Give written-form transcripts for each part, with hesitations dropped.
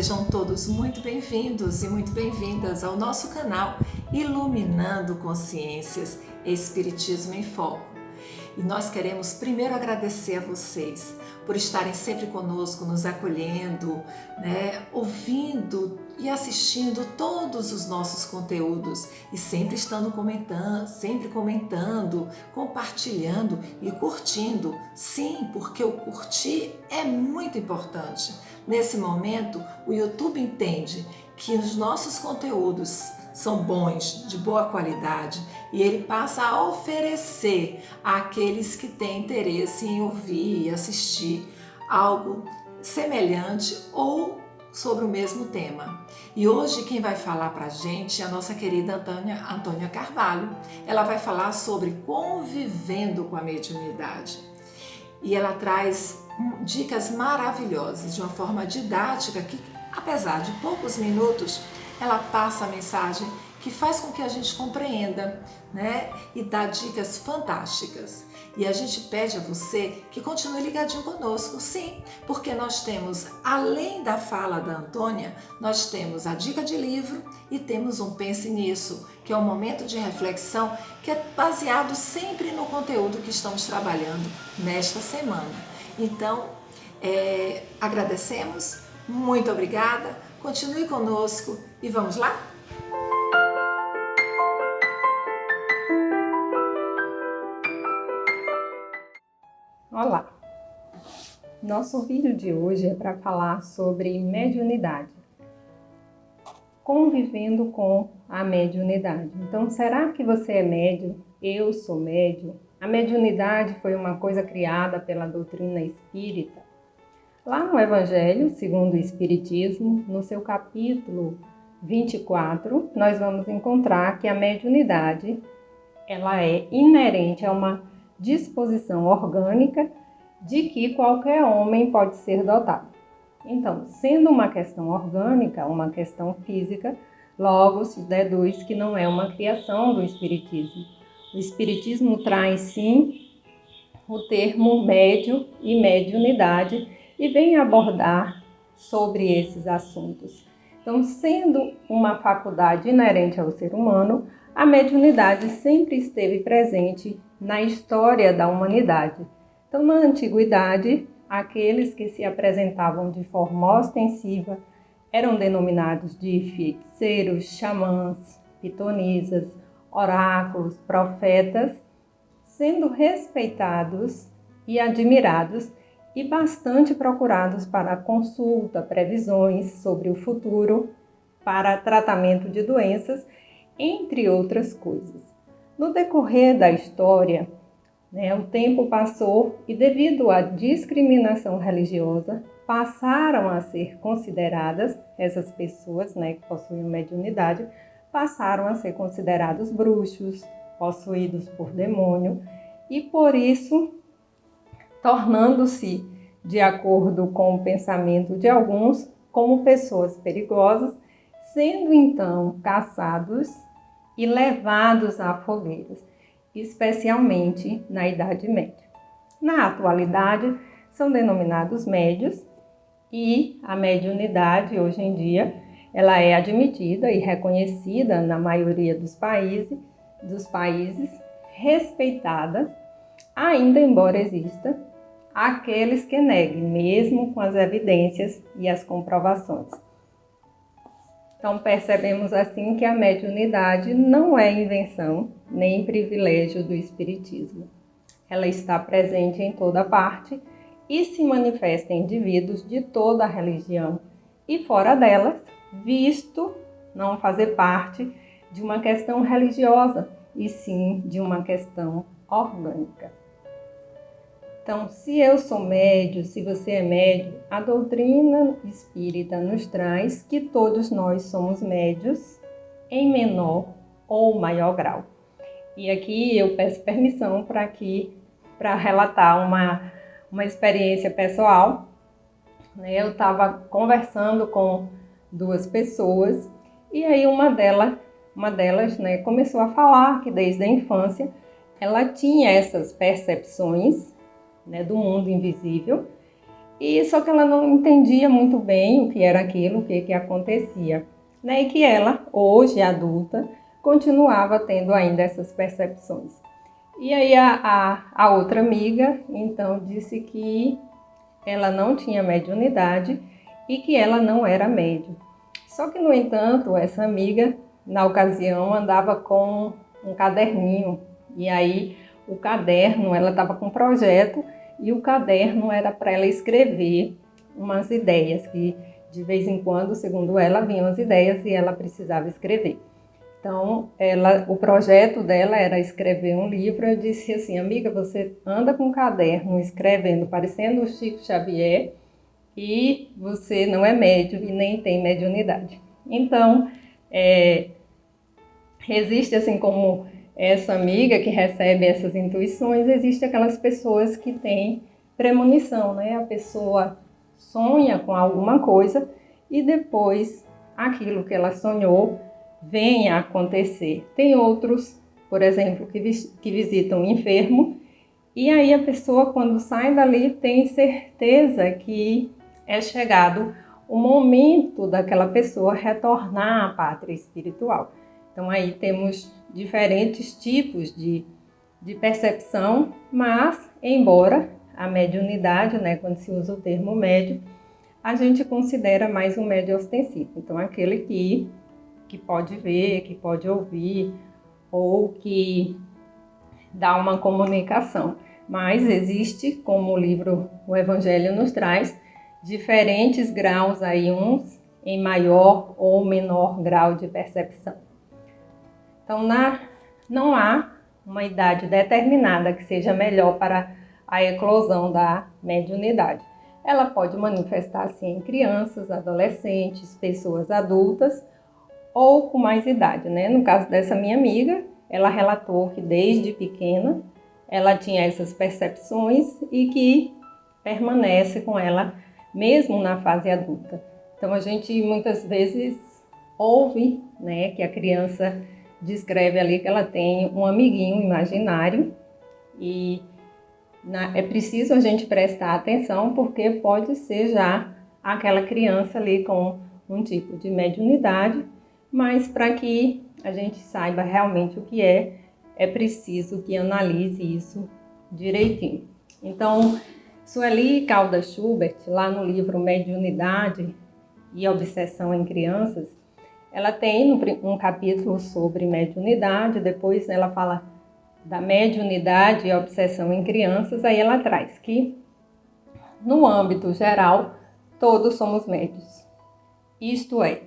Sejam todos muito bem-vindos e muito bem-vindas ao nosso canal Iluminando Consciências, Espiritismo em Foco. E nós queremos primeiro agradecer a vocês por estarem sempre conosco, nos acolhendo, ouvindo e assistindo todos os nossos conteúdos e sempre estando comentando, compartilhando e curtindo. Sim, porque o curtir é muito importante. Nesse momento, o YouTube entende que os nossos conteúdos são bons, de boa qualidade, e ele passa a oferecer àqueles que têm interesse em ouvir e assistir algo semelhante ou sobre o mesmo tema. E hoje quem vai falar para a gente é a nossa querida Antônia Carvalho. Ela vai falar sobre convivendo com a mediunidade. E ela traz dicas maravilhosas, de uma forma didática que, apesar de poucos minutos, ela passa a mensagem que faz com que a gente compreenda, e dá dicas fantásticas. E a gente pede a você que continue ligadinho conosco, sim, porque nós temos, além da fala da Antônia, nós temos a dica de livro e temos um Pense Nisso, que é um momento de reflexão que é baseado sempre no conteúdo que estamos trabalhando nesta semana. Então, agradecemos, muito obrigada, continue conosco e vamos lá? Olá! Nosso vídeo de hoje é para falar sobre mediunidade, convivendo com a mediunidade. Então, será que você é médium? Eu sou médium? A mediunidade foi uma coisa criada pela doutrina espírita. Lá no Evangelho, segundo o Espiritismo, no seu capítulo 24, nós vamos encontrar que a mediunidade ela é inerente a uma disposição orgânica de que qualquer homem pode ser dotado. Então, sendo uma questão orgânica, uma questão física, logo se deduz que não é uma criação do Espiritismo. O Espiritismo traz, sim, o termo médium e mediunidade e vem abordar sobre esses assuntos. Então, sendo uma faculdade inerente ao ser humano, a mediunidade sempre esteve presente na história da humanidade. Então, na antiguidade, aqueles que se apresentavam de forma ostensiva eram denominados de feiticeiros, xamãs, pitonisas, oráculos, profetas, sendo respeitados e admirados e bastante procurados para consulta, previsões sobre o futuro, para tratamento de doenças, entre outras coisas. No decorrer da história, o tempo passou e, devido à discriminação religiosa, passaram a ser consideradas, essas pessoas que possuíam mediunidade, passaram a ser considerados bruxos, possuídos por demônio, e por isso, tornando-se, de acordo com o pensamento de alguns, como pessoas perigosas, sendo então caçados e levados a fogueiras, especialmente na Idade Média. Na atualidade, são denominados médios e a mediunidade, hoje em dia, ela é admitida e reconhecida na maioria dos países, respeitada, ainda embora exista aqueles que neguem, mesmo com as evidências e as comprovações. Então, percebemos assim que a mediunidade não é invenção nem privilégio do Espiritismo. Ela está presente em toda parte e se manifesta em indivíduos de toda a religião e fora delas, visto não fazer parte de uma questão religiosa, e sim de uma questão orgânica. Então, se eu sou médio, se você é médio, a doutrina espírita nos traz que todos nós somos médios em menor ou maior grau. E aqui eu peço permissão para relatar uma experiência pessoal. Eu estava conversando com duas pessoas e aí uma delas começou a falar que desde a infância ela tinha essas percepções do mundo invisível E só que ela não entendia muito bem o que era aquilo, o que acontecia, né? E que ela, hoje adulta, continuava tendo ainda essas percepções. E aí a outra amiga, então, disse que ela não tinha mediunidade e que ela não era médium. Só que, no entanto, essa amiga, na ocasião, andava com um caderninho. E aí, o caderno, ela estava com um projeto e o caderno era para ela escrever umas ideias que, de vez em quando, segundo ela, vinham as ideias e ela precisava escrever. Então, o projeto dela era escrever um livro. Eu disse assim, amiga, você anda com um caderno escrevendo, parecendo o Chico Xavier, e você não é médium e nem tem mediunidade. Então, existe assim como essa amiga que recebe essas intuições, existe aquelas pessoas que têm premonição, né? A pessoa sonha com alguma coisa e depois aquilo que ela sonhou vem a acontecer. Tem outros, por exemplo, que visitam o enfermo e aí a pessoa, quando sai dali, tem certeza que é chegado o momento daquela pessoa retornar à pátria espiritual. Então aí temos diferentes tipos de percepção, mas embora a mediunidade, né, quando se usa o termo médium, a gente considera mais um médium ostensivo. Então aquele que pode ver, que pode ouvir ou que dá uma comunicação. Mas existe, como o livro O Evangelho nos traz, diferentes graus aí, uns em maior ou menor grau de percepção. Então não há uma idade determinada que seja melhor para a eclosão da mediunidade. Ela pode manifestar-se em crianças, adolescentes, pessoas adultas ou com mais idade, né? No caso dessa minha amiga, ela relatou que desde pequena ela tinha essas percepções e que permanece com ela mesmo na fase adulta. Então a gente muitas vezes ouve, né, que a criança descreve ali que ela tem um amiguinho imaginário e é preciso a gente prestar atenção porque pode ser já aquela criança ali com um tipo de mediunidade, mas para que a gente saiba realmente o que é preciso que analise isso direitinho. Então, Sueli Caldas Schubert, lá no livro Mediunidade e Obsessão em Crianças, ela tem um capítulo sobre mediunidade, depois ela fala da mediunidade e obsessão em crianças, aí ela traz que, no âmbito geral, todos somos médiuns. Isto é,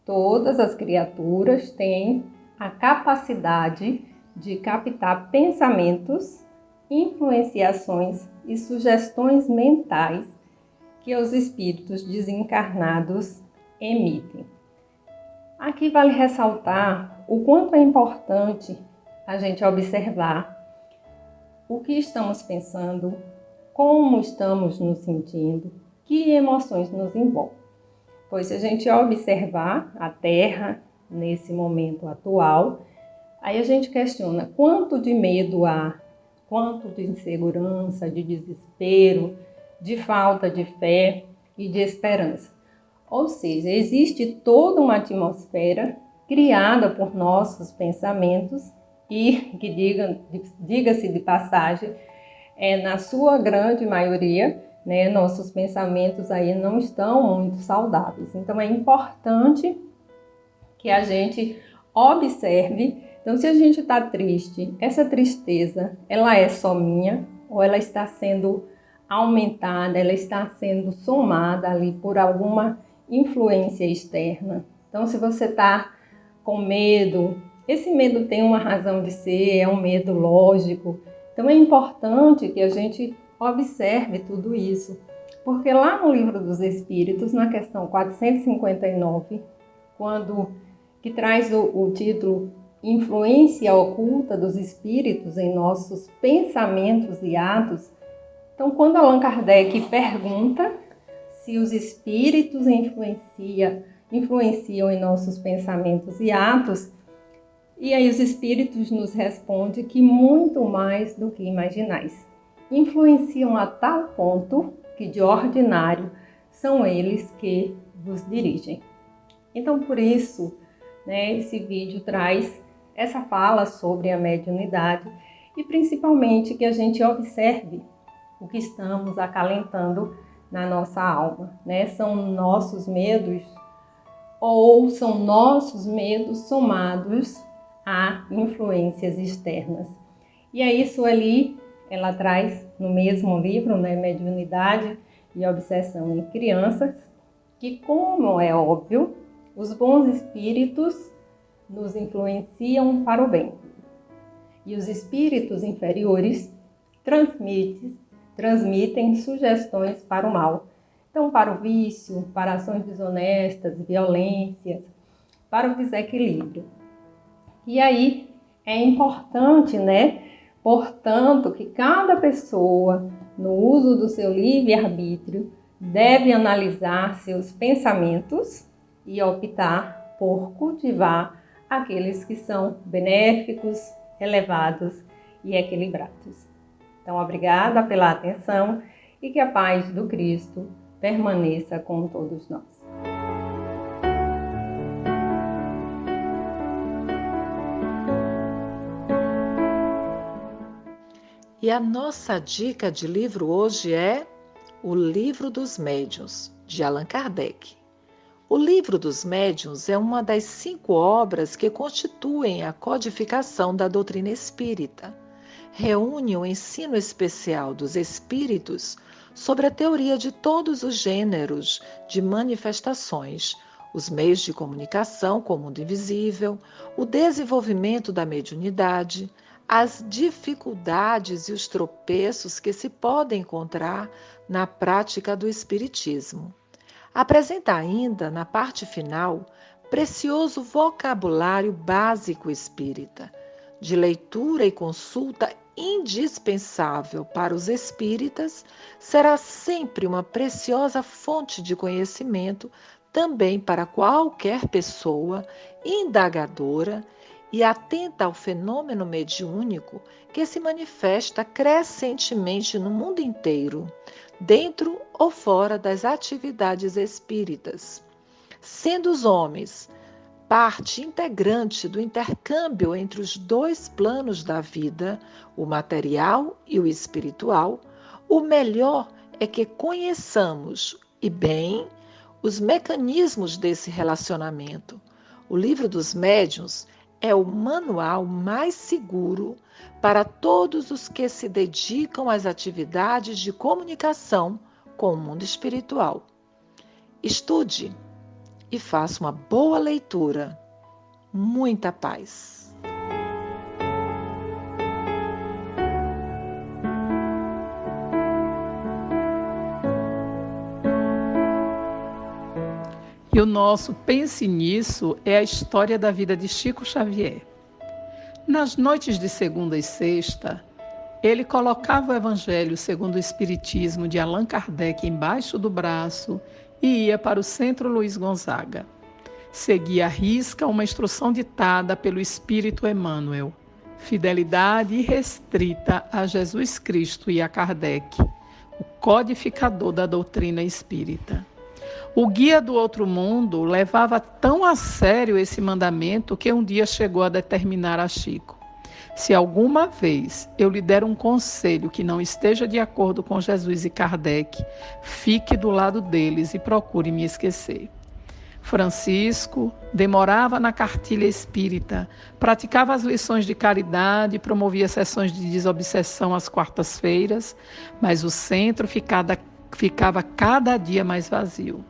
todas as criaturas têm a capacidade de captar pensamentos, influenciações e sugestões mentais que os espíritos desencarnados emitem. Aqui vale ressaltar o quanto é importante a gente observar o que estamos pensando, como estamos nos sentindo, que emoções nos envolvem. Pois se a gente observar a Terra nesse momento atual, aí a gente questiona quanto de medo há, quanto de insegurança, de desespero, de falta de fé e de esperança. Ou seja, existe toda uma atmosfera criada por nossos pensamentos e que, diga-se de passagem, na sua grande maioria, né, nossos pensamentos aí não estão muito saudáveis. Então é importante que a gente observe. Então, se a gente está triste, essa tristeza, ela é só minha ou ela está sendo aumentada, ela está sendo somada ali por alguma influência externa. Então, se você está com medo, esse medo tem uma razão de ser, é um medo lógico. Então, é importante que a gente observe tudo isso, porque lá no Livro dos Espíritos, na questão 459, que traz o título Influência Oculta dos Espíritos em Nossos Pensamentos e Atos, então quando Allan Kardec pergunta se os espíritos influenciam em nossos pensamentos e atos, e aí os espíritos nos respondem que muito mais do que imaginais. Influenciam a tal ponto que de ordinário são eles que vos dirigem. Então, por isso, esse vídeo traz essa fala sobre a mediunidade e principalmente que a gente observe o que estamos acalentando na nossa alma, São nossos medos ou são nossos medos somados a influências externas. E é isso ali, ela traz no mesmo livro, Mediunidade e Obsessão em Crianças, que, como é óbvio, os bons espíritos nos influenciam para o bem. E os espíritos inferiores transmitem sugestões para o mal. Então, para o vício, para ações desonestas, violências, para o desequilíbrio. E aí é importante, portanto, que cada pessoa, no uso do seu livre-arbítrio, deve analisar seus pensamentos e optar por cultivar aqueles que são benéficos, elevados e equilibrados. Então, obrigada pela atenção e que a paz do Cristo permaneça com todos nós. E a nossa dica de livro hoje é O Livro dos Médiuns, de Allan Kardec. O Livro dos Médiuns é uma das 5 obras que constituem a codificação da doutrina espírita. Reúne o ensino especial dos espíritos sobre a teoria de todos os gêneros de manifestações, os meios de comunicação com o mundo invisível, o desenvolvimento da mediunidade, as dificuldades e os tropeços que se podem encontrar na prática do espiritismo. Apresenta ainda, na parte final, precioso vocabulário básico espírita, de leitura e consulta indispensável para os espíritas, será sempre uma preciosa fonte de conhecimento também para qualquer pessoa indagadora e atenta ao fenômeno mediúnico que se manifesta crescentemente no mundo inteiro, dentro ou fora das atividades espíritas. Sendo os homens parte integrante do intercâmbio entre os 2 planos da vida, o material e o espiritual, o melhor é que conheçamos, e bem, os mecanismos desse relacionamento. O Livro dos Médiuns é o manual mais seguro para todos os que se dedicam às atividades de comunicação com o mundo espiritual. Estude e faça uma boa leitura. Muita paz. E o nosso Pense Nisso é a história da vida de Chico Xavier. Nas noites de segunda e sexta, ele colocava o Evangelho segundo o Espiritismo de Allan Kardec embaixo do braço e ia para o Centro Luiz Gonzaga. Seguia à risca uma instrução ditada pelo Espírito Emmanuel, fidelidade irrestrita a Jesus Cristo e a Kardec, o codificador da doutrina espírita. O guia do outro mundo levava tão a sério esse mandamento que um dia chegou a determinar a Chico: se alguma vez eu lhe der um conselho que não esteja de acordo com Jesus e Kardec, fique do lado deles e procure me esquecer. Francisco demorava na cartilha espírita, praticava as lições de caridade, promovia sessões de desobsessão às quartas-feiras, mas o centro ficava cada dia mais vazio.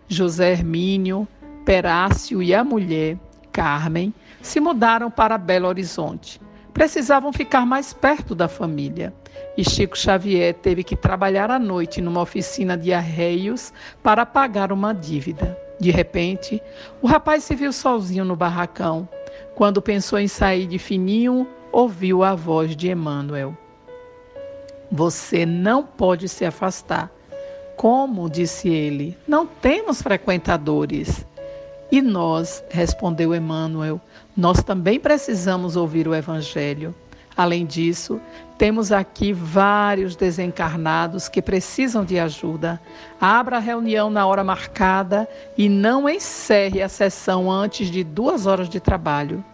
José Hermínio, Perácio e a mulher, Carmen, se mudaram para Belo Horizonte. Precisavam ficar mais perto da família. E Chico Xavier teve que trabalhar à noite numa oficina de arreios para pagar uma dívida. De repente, o rapaz se viu sozinho no barracão. Quando pensou em sair de fininho, ouviu a voz de Emmanuel: "Você não pode se afastar." "Como?" disse ele. "Não temos frequentadores." "E nós?" respondeu Emmanuel. "Nós também precisamos ouvir o Evangelho. Além disso, temos aqui vários desencarnados que precisam de ajuda. Abra a reunião na hora marcada e não encerre a sessão antes de 2 horas de trabalho.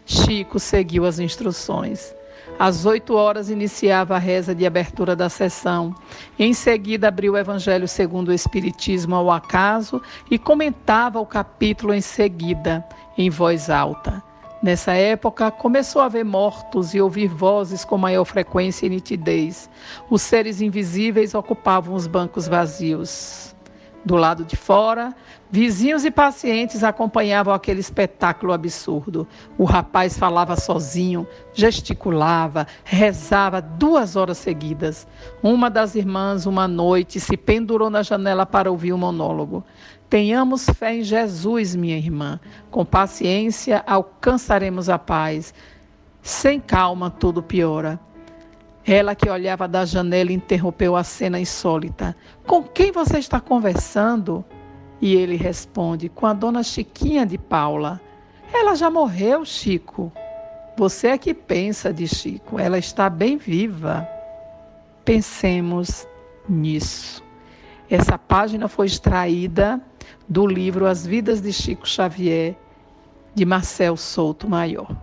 Chico seguiu as instruções. Às 8 horas iniciava a reza de abertura da sessão. Em seguida abriu o Evangelho segundo o Espiritismo ao acaso e comentava o capítulo em seguida, em voz alta. Nessa época, começou a ver mortos e ouvir vozes com maior frequência e nitidez. Os seres invisíveis ocupavam os bancos vazios. Do lado de fora, vizinhos e pacientes acompanhavam aquele espetáculo absurdo. O rapaz falava sozinho, gesticulava, rezava 2 horas seguidas. Uma das irmãs, uma noite, se pendurou na janela para ouvir o monólogo. Tenhamos fé em Jesus, minha irmã. Com paciência alcançaremos a paz. Sem calma, tudo piora. Ela que olhava da janela interrompeu a cena insólita. Com quem você está conversando? E ele responde, com a dona Chiquinha de Paula. Ela já morreu, Chico. Você é que pensa, disse Chico. Ela está bem viva. Pensemos nisso. Essa página foi extraída do livro As Vidas de Chico Xavier, de Marcel Souto Maior.